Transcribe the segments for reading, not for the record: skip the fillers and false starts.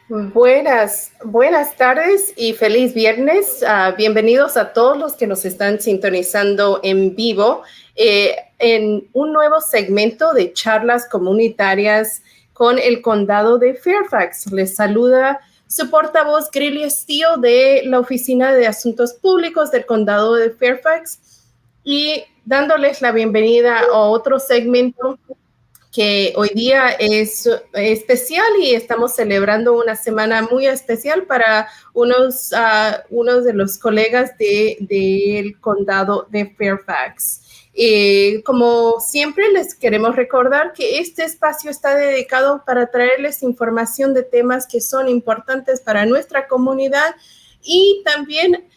Buenas tardes y feliz viernes. Bienvenidos a todos los que nos están sintonizando en vivo en un nuevo segmento de charlas comunitarias con el condado de Fairfax. Les saluda su portavoz Grilly Steele de la Oficina de Asuntos Públicos del condado de Fairfax y dándoles la bienvenida a otro segmento que hoy día es especial y estamos celebrando una semana muy especial para unos de los colegas del condado de Fairfax. Como siempre, les queremos recordar que este espacio está dedicado para traerles información de temas que son importantes para nuestra comunidad y también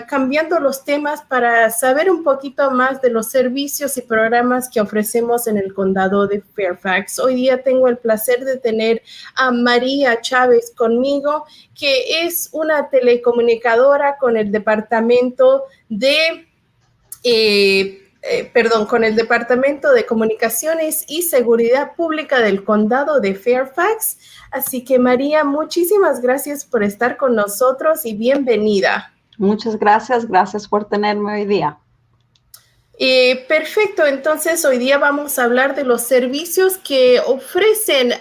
cambiando los temas para saber un poquito más de los servicios y programas que ofrecemos en el condado de Fairfax. Hoy día tengo el placer de tener a María Chávez conmigo, que es una telecomunicadora con el departamento con el Departamento de Comunicaciones y Seguridad Pública del Condado de Fairfax. Así que María, muchísimas gracias por estar con nosotros y bienvenida. Muchas gracias por tenerme hoy día. Perfecto, entonces hoy día vamos a hablar de los servicios que ofrecen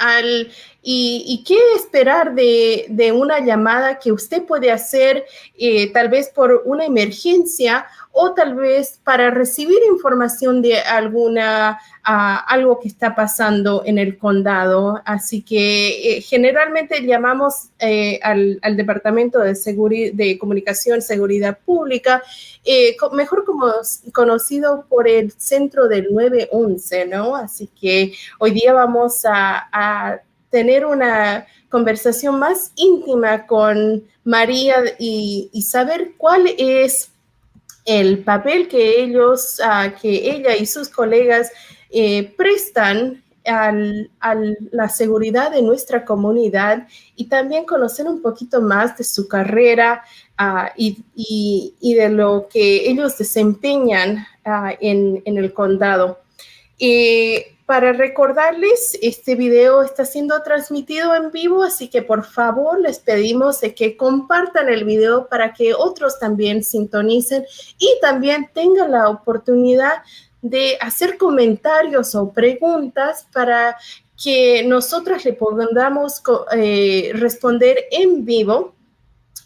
y qué esperar de una llamada que usted puede hacer tal vez por una emergencia o tal vez para recibir información de algo que está pasando en el condado. Así que generalmente llamamos al Departamento de Comunicación, Seguridad Pública, mejor conocido por el centro del 911, ¿no? Así que hoy día vamos a tener una conversación más íntima con María y saber cuál es el papel que ella y sus colegas prestan a la seguridad de nuestra comunidad y también conocer un poquito más de su carrera y de lo que ellos desempeñan en el condado. Para recordarles, este video está siendo transmitido en vivo, así que por favor les pedimos de que compartan el video para que otros también sintonicen y también tengan la oportunidad de hacer comentarios o preguntas para que nosotras le podamos responder en vivo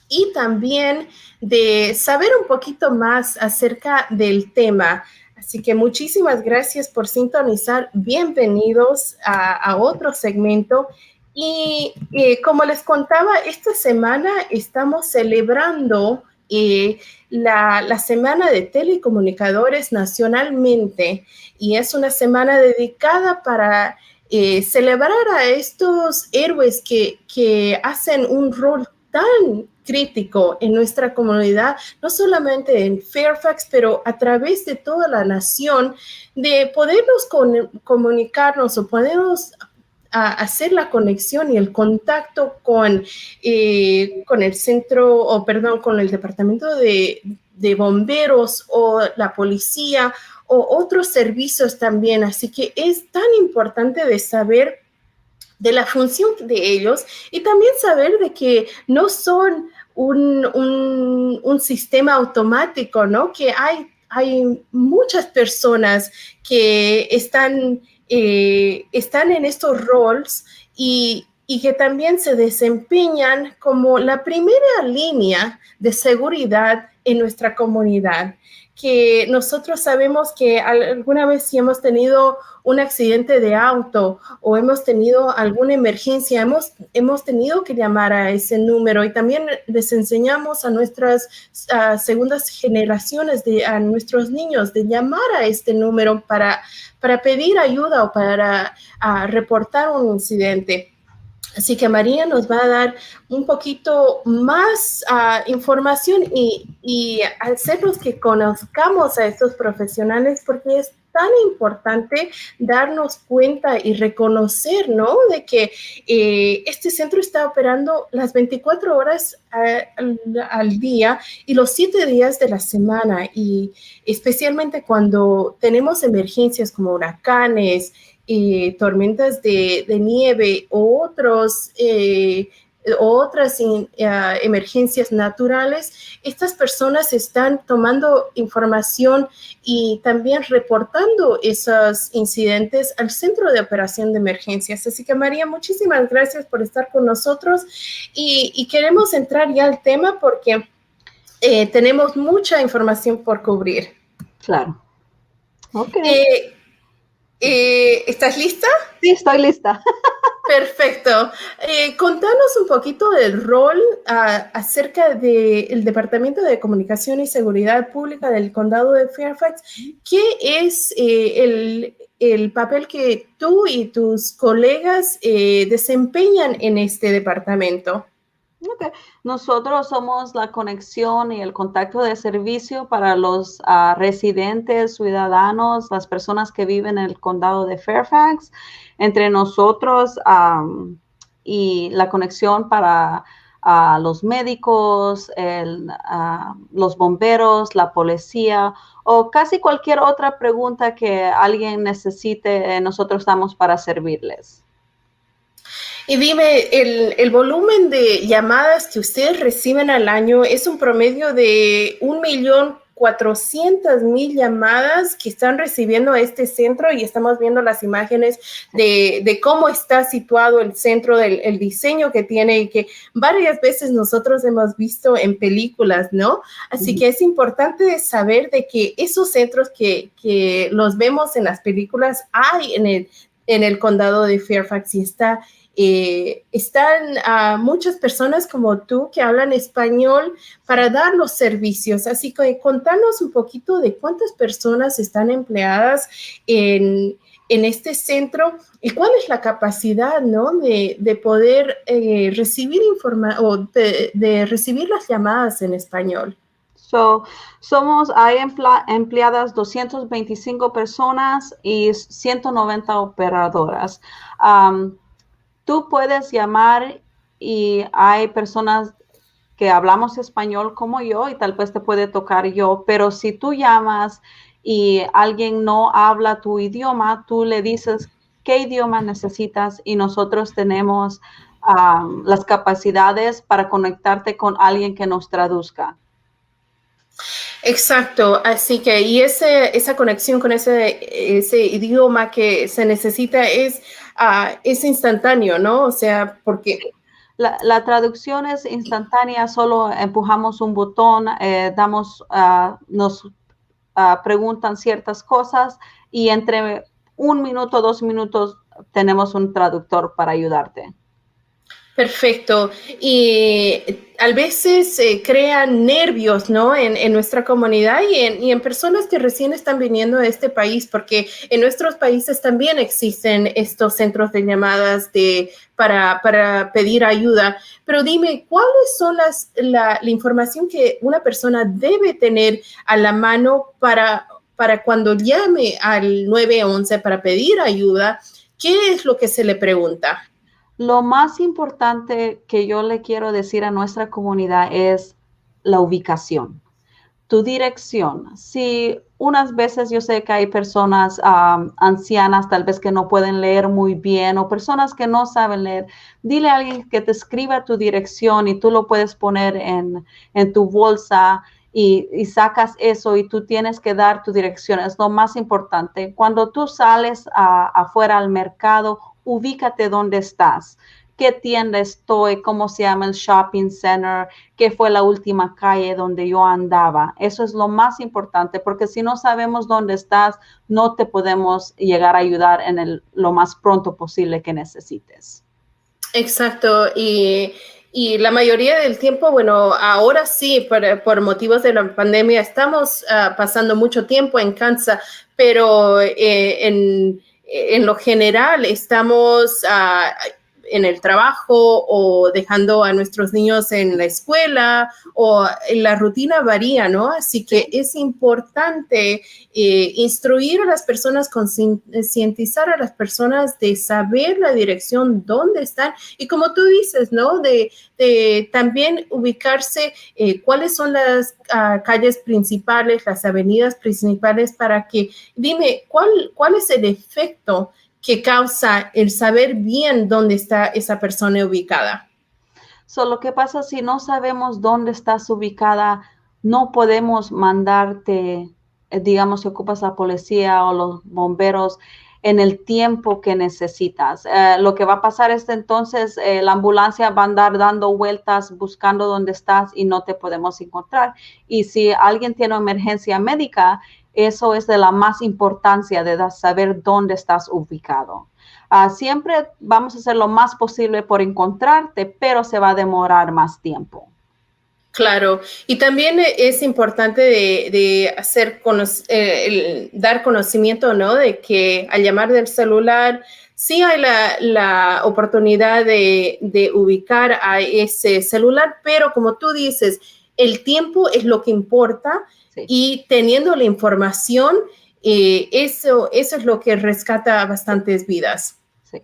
y también de saber un poquito más acerca del tema. Así que muchísimas gracias por sintonizar. Bienvenidos a otro segmento. Y como les contaba, esta semana estamos celebrando la Semana de Telecomunicadores nacionalmente y es una semana dedicada para celebrar a estos héroes que hacen un rol tan crítico en nuestra comunidad, no solamente en Fairfax, pero a través de toda la nación, de podernos comunicarnos o podernos hacer la conexión y el contacto con el centro, con el departamento de bomberos o la policía o otros servicios también. Así que es tan importante de saber de la función de ellos y también saber de que no son un sistema automático, ¿no? Que hay muchas personas que están en estos roles y que también se desempeñan como la primera línea de seguridad en nuestra comunidad. Que nosotros sabemos que alguna vez si hemos tenido un accidente de auto o hemos tenido alguna emergencia, hemos tenido que llamar a ese número y también les enseñamos a nuestras segundas generaciones, a nuestros niños, de llamar a este número para pedir ayuda o para reportar un incidente. Así que María nos va a dar un poquito más información y hacernos que conozcamos a estos profesionales porque es tan importante darnos cuenta y reconocer, ¿no? De que este centro está operando las 24 horas al día y los 7 días de la semana y especialmente cuando tenemos emergencias como huracanes, tormentas de nieve o otros otras emergencias naturales, estas personas están tomando información y también reportando esos incidentes al Centro de Operación de Emergencias. Así que María, muchísimas gracias por estar con nosotros y queremos entrar ya al tema porque tenemos mucha información por cubrir. Claro. Ok. ¿Estás lista? Sí, estoy lista. Perfecto. Contanos un poquito del rol acerca del Departamento de Comunicación y Seguridad Pública del Condado de Fairfax. ¿Qué es el papel que tú y tus colegas desempeñan en este departamento? Okay. Nosotros somos la conexión y el contacto de servicio para los residentes, ciudadanos, las personas que viven en el condado de Fairfax, entre nosotros y la conexión para los médicos, los bomberos, la policía o casi cualquier otra pregunta que alguien necesite, nosotros estamos para servirles. Y dime, el volumen de llamadas que ustedes reciben al año es un promedio de 1.400.000 llamadas que están recibiendo a este centro y estamos viendo las imágenes de cómo está situado el centro, el diseño que tiene y que varias veces nosotros hemos visto en películas, ¿no? Así que es importante saber de que esos centros que los vemos en las películas hay en el condado de Fairfax y están muchas personas como tú que hablan español para dar los servicios. Así que contanos un poquito de cuántas personas están empleadas en este centro y cuál es la capacidad, ¿no? de poder recibir información o de recibir las llamadas en español. Hay empleadas 225 personas y 190 operadoras. Tú puedes llamar y hay personas que hablamos español como yo y tal vez te puede tocar yo, pero si tú llamas y alguien no habla tu idioma, tú le dices qué idioma necesitas y nosotros tenemos las capacidades para conectarte con alguien que nos traduzca. Exacto, así que y esa conexión con ese idioma que se necesita es instantáneo, ¿no? O sea, porque... La traducción es instantánea, solo empujamos un botón, nos preguntan ciertas cosas y entre 1 minuto, 2 minutos tenemos un traductor para ayudarte. Perfecto. Y a veces crean nervios, ¿no? En nuestra comunidad y en personas que recién están viniendo a este país, porque en nuestros países también existen estos centros de llamadas para pedir ayuda. Pero dime, ¿cuáles son la información que una persona debe tener a la mano para cuando llame al 911 para pedir ayuda? ¿Qué es lo que se le pregunta? Lo más importante que yo le quiero decir a nuestra comunidad es la ubicación, tu dirección. Si unas veces yo sé que hay personas ancianas tal vez que no pueden leer muy bien o personas que no saben leer, dile a alguien que te escriba tu dirección y tú lo puedes poner en tu bolsa y sacas eso y tú tienes que dar tu dirección. Es lo más importante. Cuando tú sales afuera al mercado, ubícate dónde estás, qué tienda estoy, cómo se llama el shopping center, qué fue la última calle donde yo andaba. Eso es lo más importante, porque si no sabemos dónde estás, no te podemos llegar a ayudar lo más pronto posible que necesites. Exacto, y la mayoría del tiempo, bueno, ahora sí, por motivos de la pandemia, estamos pasando mucho tiempo en casa, pero en lo general estamos en el trabajo o dejando a nuestros niños en la escuela o la rutina varía, ¿no? Así que es importante instruir a las personas, concientizar a las personas de saber la dirección, dónde están y como tú dices, ¿no? De también ubicarse cuáles son las calles principales, las avenidas principales para que, dime, ¿cuál es el efecto que causa el saber bien dónde está esa persona ubicada? Lo que pasa si no sabemos dónde estás ubicada, no podemos mandarte, digamos, si ocupas la policía o los bomberos en el tiempo que necesitas. Lo que va a pasar es entonces la ambulancia va a andar dando vueltas buscando dónde estás y no te podemos encontrar. Y si alguien tiene una emergencia médica, eso es de la más importancia de saber dónde estás ubicado. Siempre vamos a hacer lo más posible por encontrarte, pero se va a demorar más tiempo. Claro, y también es importante de hacer dar conocimiento, ¿no? De que al llamar del celular sí hay la oportunidad de ubicar a ese celular, pero como tú dices, el tiempo es lo que importa Sí. y teniendo la información, eso es lo que rescata bastantes vidas. Sí.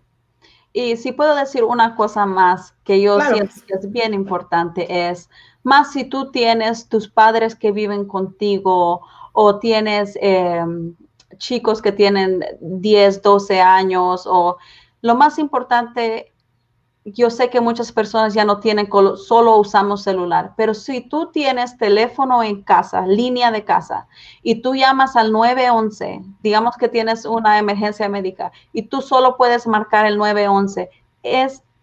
Y si puedo decir una cosa más que yo Claro. siento que es bien importante, es más si tú tienes tus padres que viven contigo o tienes chicos que tienen 10, 12 años, o lo más importante, yo sé que muchas personas ya no tienen, solo usamos celular, pero si tú tienes teléfono en casa, línea de casa, y tú llamas al 911, digamos que tienes una emergencia médica y tú solo puedes marcar el 911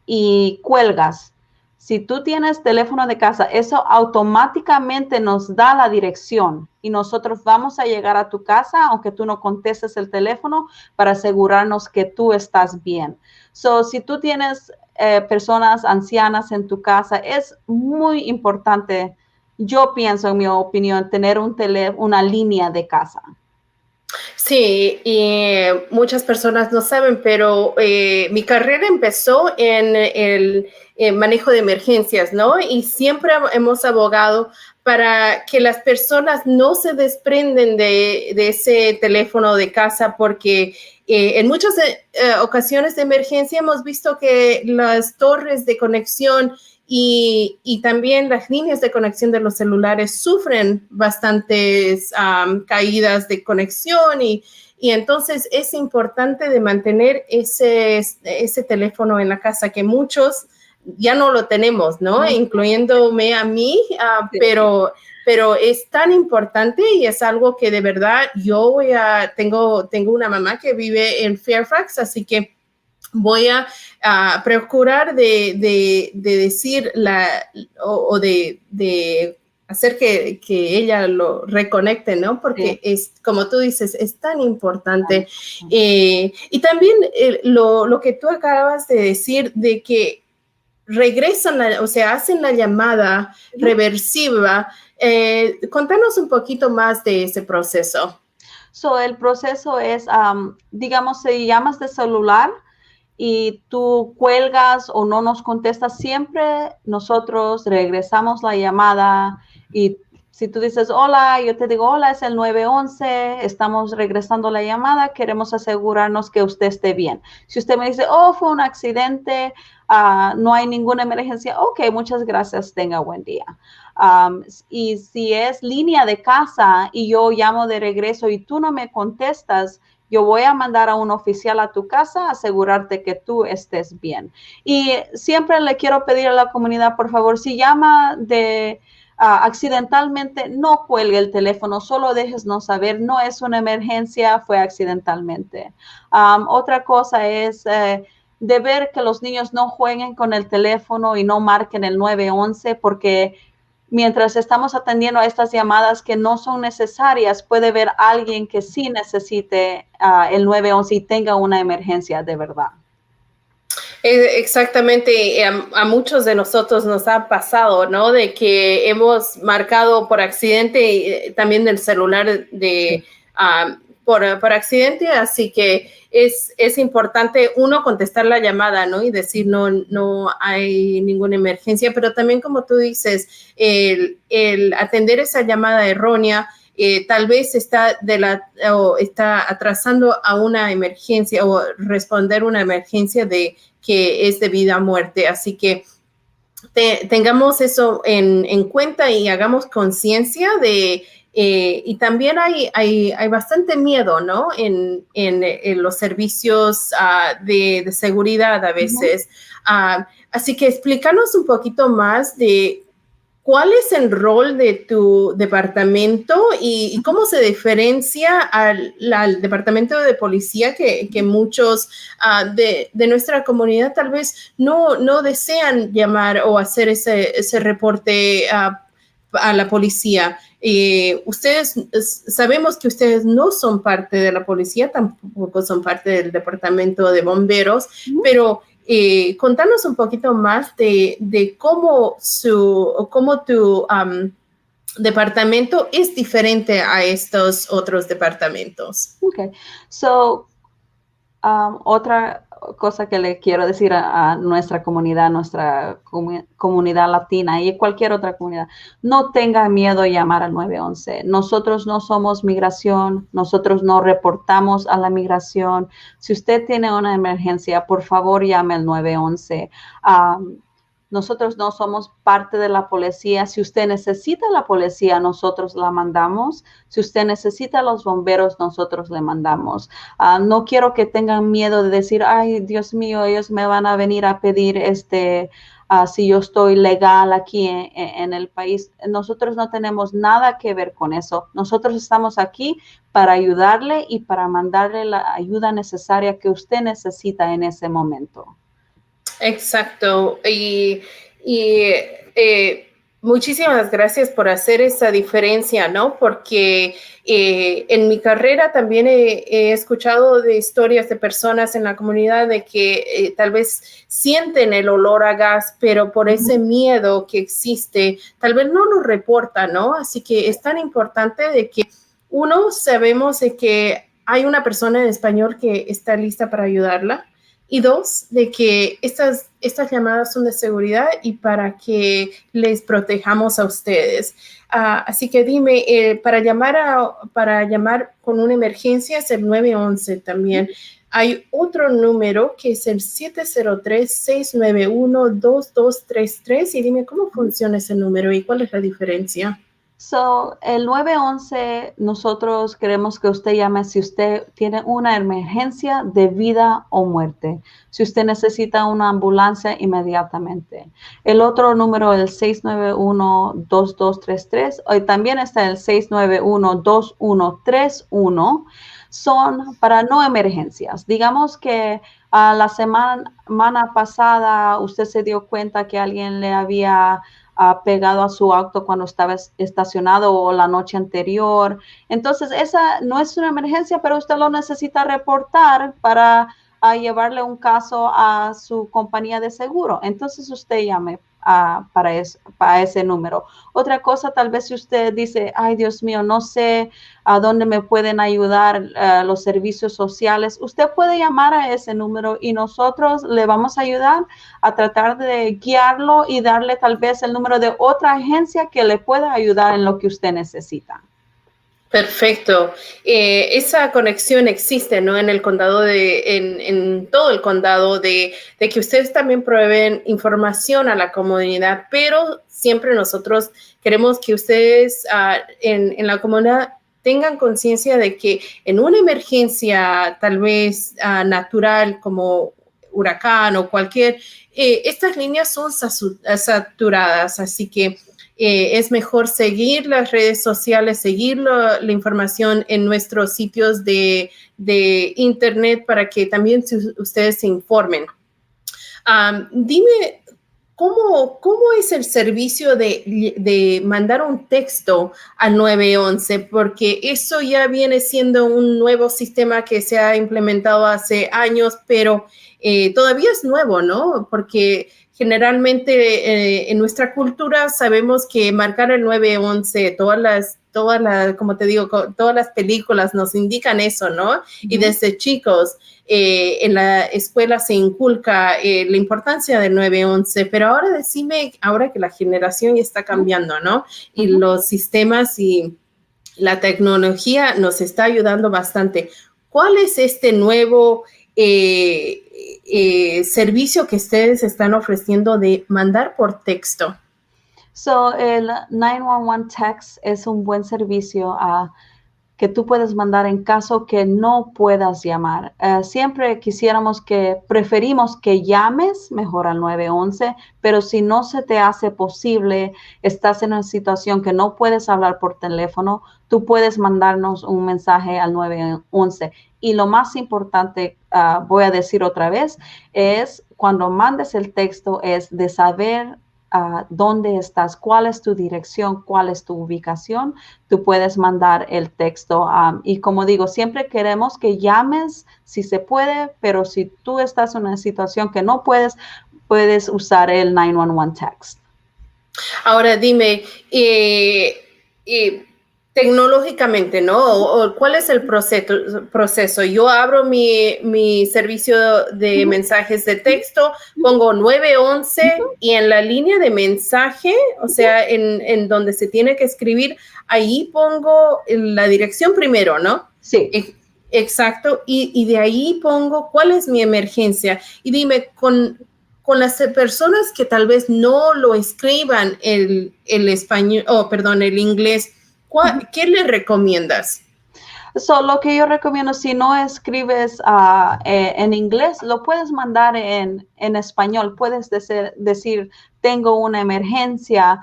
y cuelgas. Si tú tienes teléfono de casa, eso automáticamente nos da la dirección y nosotros vamos a llegar a tu casa, aunque tú no contestes el teléfono, para asegurarnos que tú estás bien. Si tú tienes personas ancianas en tu casa, es muy importante, yo pienso, en mi opinión, tener una línea de casa. Sí, y muchas personas no saben, pero mi carrera empezó en el manejo de emergencias, ¿no? Y siempre hemos abogado para que las personas no se desprenden de ese teléfono de casa porque en muchas ocasiones de emergencia hemos visto que las torres de conexión y también las líneas de conexión de los celulares sufren bastantes caídas de conexión y entonces es importante de mantener ese teléfono en la casa que muchos ya no lo tenemos, ¿no? Incluyéndome a mí, Sí. pero es tan importante y es algo que de verdad tengo una mamá que vive en Fairfax, así que voy a procurar de decir o de hacer que ella lo reconecte, ¿no? Porque Sí. es, como tú dices, es tan importante. Y también lo que tú acabas de decir de que regresan, o sea, hacen la llamada reversiva. Contanos un poquito más de ese proceso. El proceso es, digamos, si llamas de celular y tú cuelgas o no nos contestas, siempre nosotros regresamos la llamada y si tú dices hola, yo te digo hola, es el 911, estamos regresando la llamada, queremos asegurarnos que usted esté bien. Si usted me dice, oh, fue un accidente, no hay ninguna emergencia, ok, muchas gracias, tenga buen día. Y si es línea de casa y yo llamo de regreso y tú no me contestas, yo voy a mandar a un oficial a tu casa a asegurarte que tú estés bien. Y siempre le quiero pedir a la comunidad, por favor, si llama accidentalmente, no cuelgue el teléfono, solo déjenos saber, no es una emergencia, fue accidentalmente. Otra cosa es de ver que los niños no jueguen con el teléfono y no marquen el 911 porque mientras estamos atendiendo a estas llamadas que no son necesarias, puede haber alguien que sí necesite el 911 y tenga una emergencia de verdad. Exactamente, a muchos de nosotros nos ha pasado, ¿no? De que hemos marcado por accidente también del celular por accidente, así que es importante uno contestar la llamada, ¿no? Y decir no hay ninguna emergencia, pero también como tú dices, el atender esa llamada errónea tal vez está atrasando a una emergencia o responder una emergencia que es de vida a muerte. Así que tengamos eso en cuenta y hagamos conciencia de, y también hay bastante miedo, ¿no? En los servicios de seguridad a veces. Así que explícanos un poquito más de cuál es el rol de tu departamento y cómo se diferencia al departamento de policía que muchos de nuestra comunidad tal vez no desean llamar o hacer ese reporte a la policía. Ustedes, sabemos que ustedes no son parte de la policía, tampoco son parte del departamento de bomberos, pero contanos un poquito más de cómo tu departamento es diferente a estos otros departamentos. Okay, so otra cosa que le quiero decir a nuestra comunidad, comunidad latina y cualquier otra comunidad, no tenga miedo a llamar al 911. Nosotros no somos migración, nosotros no reportamos a la migración. Si usted tiene una emergencia, por favor llame al 911. Nosotros no somos parte de la policía. Si usted necesita la policía, nosotros la mandamos. Si usted necesita los bomberos, nosotros le mandamos. No quiero que tengan miedo de decir, ay, Dios mío, ellos me van a venir a pedir si yo estoy legal aquí en el país. Nosotros no tenemos nada que ver con eso. Nosotros estamos aquí para ayudarle y para mandarle la ayuda necesaria que usted necesita en ese momento. Exacto. Muchísimas gracias por hacer esa diferencia, ¿no? Porque en mi carrera también he escuchado de historias de personas en la comunidad de que tal vez sienten el olor a gas, pero por ese miedo que existe, tal vez no lo reportan, ¿no? Así que es tan importante de que uno sabemos de que hay una persona en español que está lista para ayudarla. Y dos, de que estas llamadas son de seguridad y para que les protejamos a ustedes. Así que dime, para llamar con una emergencia es el 911 también. Hay otro número que es el 703-691-2233 y dime cómo funciona ese número y cuál es la diferencia. So, el 911, nosotros queremos que usted llame si usted tiene una emergencia de vida o muerte. Si usted necesita una ambulancia inmediatamente. El otro número es el 691-2233. Hoy también está el 691-2131. Son para no emergencias. Digamos que la semana pasada usted se dio cuenta que alguien le había pegado a su auto cuando estaba estacionado o la noche anterior. Entonces, esa no es una emergencia, pero usted lo necesita reportar para llevarle un caso a su compañía de seguro. Entonces, usted llame para ese número. Otra cosa, tal vez si usted dice, ay, Dios mío, no sé a dónde me pueden ayudar los servicios sociales, usted puede llamar a ese número y nosotros le vamos a ayudar a tratar de guiarlo y darle tal vez el número de otra agencia que le pueda ayudar en lo que usted necesita. Perfecto. Esa conexión existe, ¿no? En el condado en todo el condado de que ustedes también proveen información a la comunidad, pero siempre nosotros queremos que ustedes en la comunidad tengan conciencia de que en una emergencia tal vez natural como huracán o cualquier, estas líneas son saturadas, así que es mejor seguir las redes sociales, seguir la información en nuestros sitios de internet para que también ustedes se informen. Dime, ¿cómo es el servicio de mandar un texto al 911? Porque eso ya viene siendo un nuevo sistema que se ha implementado hace años, pero todavía es nuevo, ¿no? Porque generalmente en nuestra cultura sabemos que marcar el 911, como te digo, todas las películas nos indican eso, ¿no? Y desde chicos en la escuela se inculca la importancia del 911, pero ahora decime, ahora que la generación ya está cambiando, ¿no? Y los sistemas y la tecnología nos está ayudando bastante. ¿Cuál es este nuevo servicio que ustedes están ofreciendo de mandar por texto? So, el 911 text es un buen servicio que tú puedes mandar en caso que no puedas llamar. Siempre preferimos que llames mejor al 911, pero si no se te hace posible, estás en una situación que no puedes hablar por teléfono, tú puedes mandarnos un mensaje al 911. Y lo más importante, voy a decir otra vez, es cuando mandes el texto, es de saber dónde estás, cuál es tu dirección, cuál es tu ubicación. Tú puedes mandar el texto. Y como digo, siempre queremos que llames si se puede, pero si tú estás en una situación que no puedes, puedes usar el 911 text. Ahora dime, tecnológicamente, ¿no? ¿Cuál es el proceso? Yo abro mi servicio de mensajes de texto, pongo 911 y en la línea de mensaje, o sea, en donde se tiene que escribir, ahí pongo la dirección primero, ¿no? Sí. Exacto. Y de ahí pongo cuál es mi emergencia. Y dime, con las personas que tal vez no lo escriban el español, perdón, el inglés, ¿qué le recomiendas? So, lo que yo recomiendo, si no escribes en inglés, lo puedes mandar en español. Puedes decir, tengo una emergencia.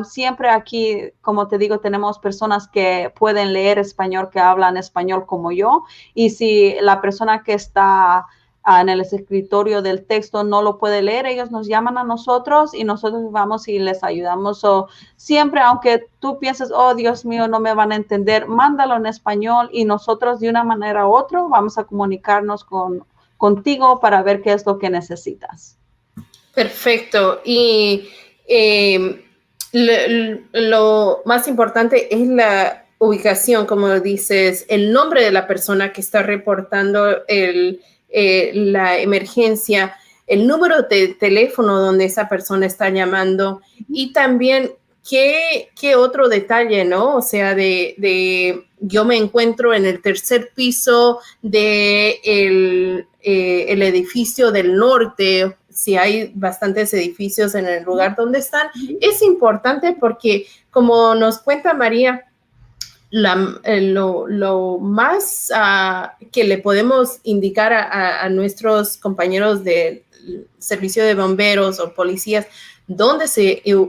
Siempre aquí, como te digo, tenemos personas que pueden leer español, que hablan español como yo. Y si la persona que está en el escritorio del texto no lo puede leer, ellos nos llaman a nosotros y nosotros vamos y les ayudamos. Siempre, aunque tú pienses, oh, Dios mío, no me van a entender, mándalo en español y nosotros de una manera u otra vamos a comunicarnos contigo para ver qué es lo que necesitas. Perfecto. Y lo más importante es la ubicación, como dices, el nombre de la persona que está reportando la emergencia, el número de teléfono donde esa persona está llamando y también qué otro detalle, ¿no? O sea, yo me encuentro en el tercer piso de el edificio del norte, si hay bastantes edificios en el lugar donde están, es importante porque, como nos cuenta María, lo más que le podemos indicar a nuestros compañeros del servicio de bomberos o policías dónde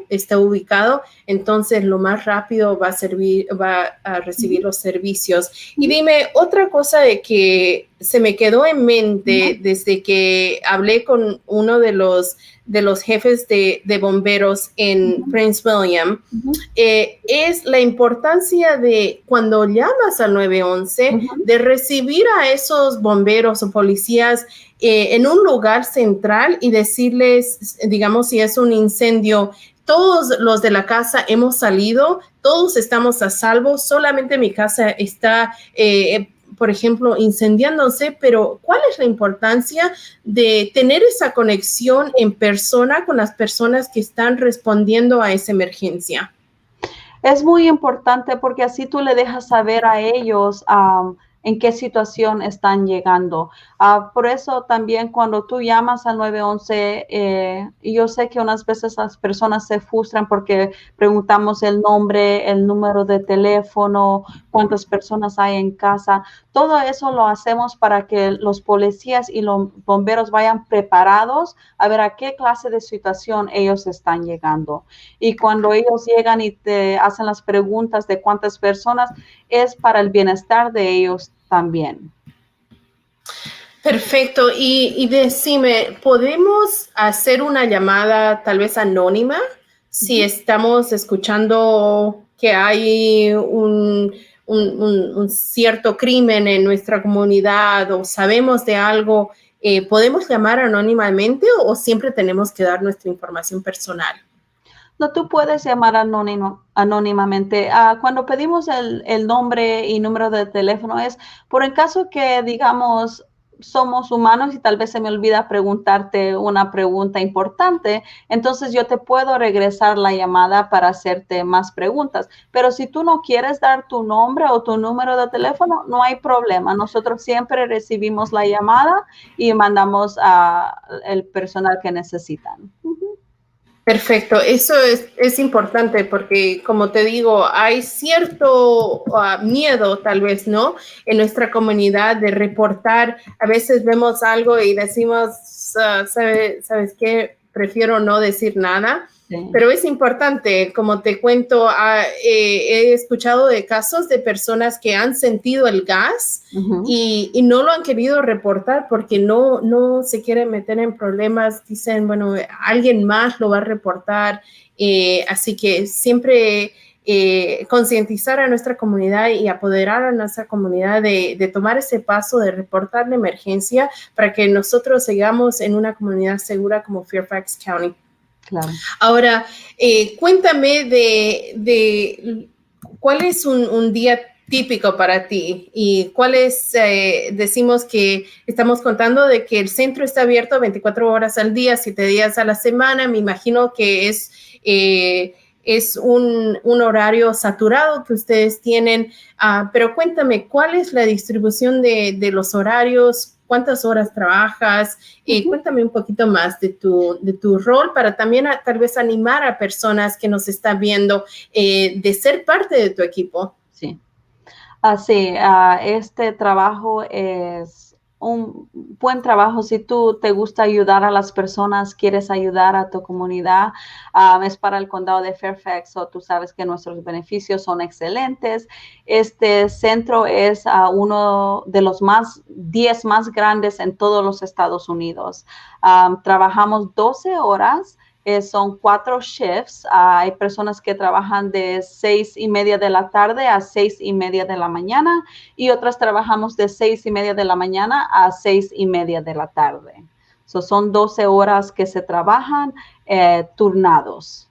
está ubicado, entonces lo más rápido va a recibir los servicios. Y dime, otra cosa de que se me quedó en mente desde que hablé con uno de los jefes de bomberos en Prince William, es la importancia de cuando llamas al 911, de recibir a esos bomberos o policías en un lugar central y decirles, digamos, si es un incendio, todos los de la casa hemos salido, todos estamos a salvo, solamente mi casa está por ejemplo, incendiándose, pero ¿cuál es la importancia de tener esa conexión en persona con las personas que están respondiendo a esa emergencia? Es muy importante porque así tú le dejas saber a ellos en qué situación están llegando. Por eso también cuando tú llamas al 911, yo sé que unas veces las personas se frustran porque preguntamos el nombre, el número de teléfono, cuántas personas hay en casa. Todo eso lo hacemos para que los policías y los bomberos vayan preparados a ver a qué clase de situación ellos están llegando. Y cuando ellos llegan y te hacen las preguntas de cuántas personas, es para el bienestar de ellos también. Perfecto. Y decime, ¿podemos hacer una llamada tal vez anónima si estamos escuchando que hay un cierto crimen en nuestra comunidad o sabemos de algo? ¿Podemos llamar anónimamente o siempre tenemos que dar nuestra información personal? No, tú puedes llamar anónimamente. Cuando pedimos el nombre y número de teléfono es por el caso que, digamos, somos humanos y tal vez se me olvida preguntarte una pregunta importante, entonces yo te puedo regresar la llamada para hacerte más preguntas. Pero si tú no quieres dar tu nombre o tu número de teléfono, no hay problema. Nosotros siempre recibimos la llamada y mandamos al personal que necesitan. Perfecto, eso es importante porque, como te digo, hay cierto miedo, tal vez, ¿no? En nuestra comunidad de reportar. A veces vemos algo y decimos, ¿sabes qué? Prefiero no decir nada. Sí. Pero es importante, como te cuento, he escuchado de casos de personas que han sentido el gas y no lo han querido reportar porque no se quieren meter en problemas. Dicen, bueno, alguien más lo va a reportar. Así que siempre concientizar a nuestra comunidad y apoderar a nuestra comunidad de tomar ese paso de reportar la emergencia para que nosotros sigamos en una comunidad segura como Fairfax County. Claro. Ahora, cuéntame de cuál es un día típico para ti y cuál es, decimos que estamos contando de que el centro está abierto 24 horas al día, 7 días a la semana. Me imagino que es un horario saturado que ustedes tienen, pero cuéntame, ¿cuál es la distribución de los horarios? ¿Cuántas horas trabajas? Cuéntame un poquito más de tu rol para también tal vez animar a personas que nos están viendo de ser parte de tu equipo. Sí. Sí, este trabajo es un buen trabajo. Si tú te gusta ayudar a las personas, quieres ayudar a tu comunidad, es para el condado de Fairfax, o tú sabes que nuestros beneficios son excelentes. Este centro es uno de los 10 más grandes en todos los Estados Unidos. Trabajamos 12 horas. Son 4 shifts. Hay personas que trabajan de 6:30 de la tarde a 6:30 de la mañana y otras trabajamos de 6:30 de la mañana a 6:30 de la tarde. Son 12 horas que se trabajan turnados.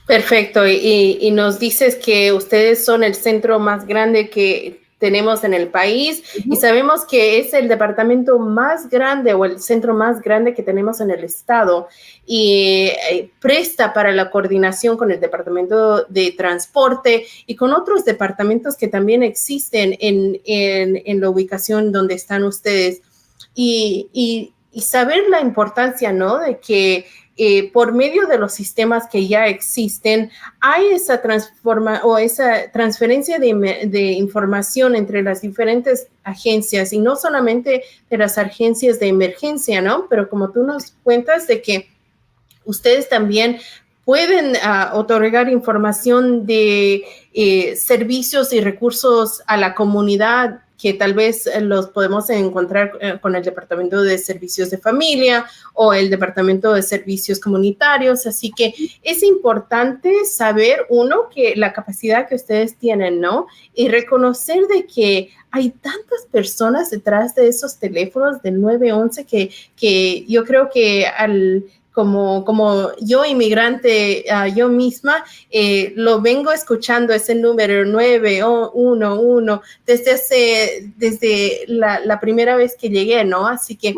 Perfecto. Y nos dices que ustedes son el centro más grande que tenemos en el país y sabemos que es el departamento más grande o el centro más grande que tenemos en el estado y presta para la coordinación con el departamento de transporte y con otros departamentos que también existen en la ubicación donde están ustedes y saber la importancia, ¿no? De que por medio de los sistemas que ya existen, hay esa transferencia de información entre las diferentes agencias y no solamente de las agencias de emergencia, ¿no? Pero como tú nos cuentas de que ustedes también pueden otorgar información de servicios y recursos a la comunidad que tal vez los podemos encontrar con el Departamento de Servicios de Familia o el Departamento de Servicios Comunitarios. Así que es importante saber, uno, que la capacidad que ustedes tienen, ¿no? Y reconocer de que hay tantas personas detrás de esos teléfonos del 911 que yo creo que como yo inmigrante, yo misma, lo vengo escuchando ese número 911 desde la primera vez que llegué, ¿no? Así que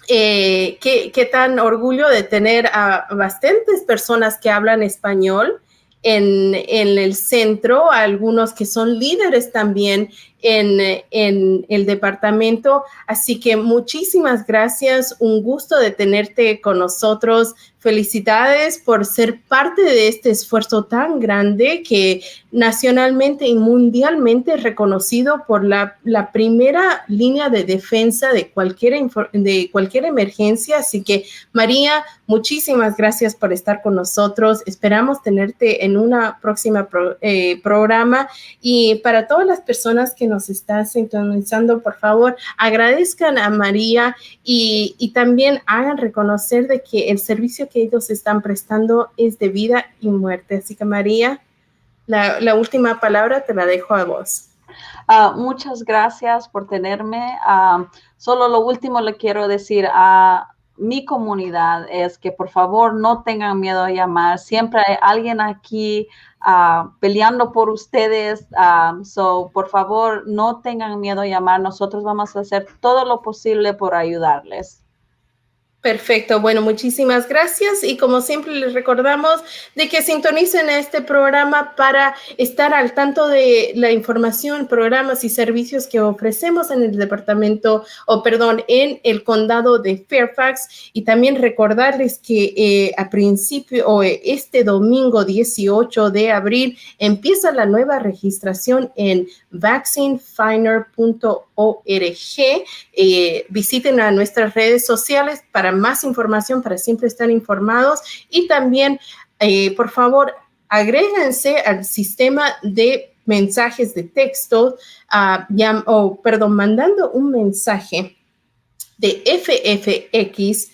qué tan orgullo de tener a bastantes personas que hablan español en el centro, algunos que son líderes también en el departamento. Así que muchísimas gracias, un gusto de tenerte con nosotros. Felicidades por ser parte de este esfuerzo tan grande que nacionalmente y mundialmente es reconocido por la primera línea de defensa de cualquier emergencia. Así que, María, muchísimas gracias por estar con nosotros. Esperamos tenerte en una próxima programa. Y para todas las personas que nos están sintonizando, por favor, agradezcan a María y también hagan reconocer de que el servicio que ellos están prestando es de vida y muerte. Así que, María, la última palabra te la dejo a vos. Muchas gracias por tenerme. Solo lo último le quiero decir, mi comunidad es que por favor no tengan miedo a llamar. Siempre hay alguien aquí peleando por ustedes. Por favor, no tengan miedo a llamar. Nosotros vamos a hacer todo lo posible por ayudarles. Perfecto, bueno, muchísimas gracias y como siempre les recordamos de que sintonicen este programa para estar al tanto de la información, programas y servicios que ofrecemos en el en el condado de Fairfax, y también recordarles que a principio o este domingo 18 de abril empieza la nueva registración en vaccinefinder.org. Visiten a nuestras redes sociales para más información, para siempre estar informados, y también, por favor, agréguense al sistema de mensajes de texto, mandando un mensaje de FFX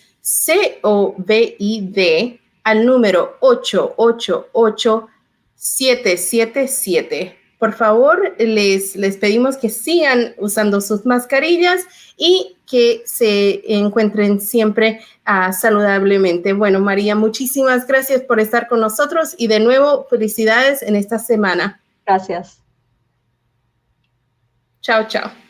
COVID al número 888777. Por favor, les pedimos que sigan usando sus mascarillas y que se encuentren siempre saludablemente. Bueno, María, muchísimas gracias por estar con nosotros y de nuevo, felicidades en esta semana. Gracias. Chao, chao.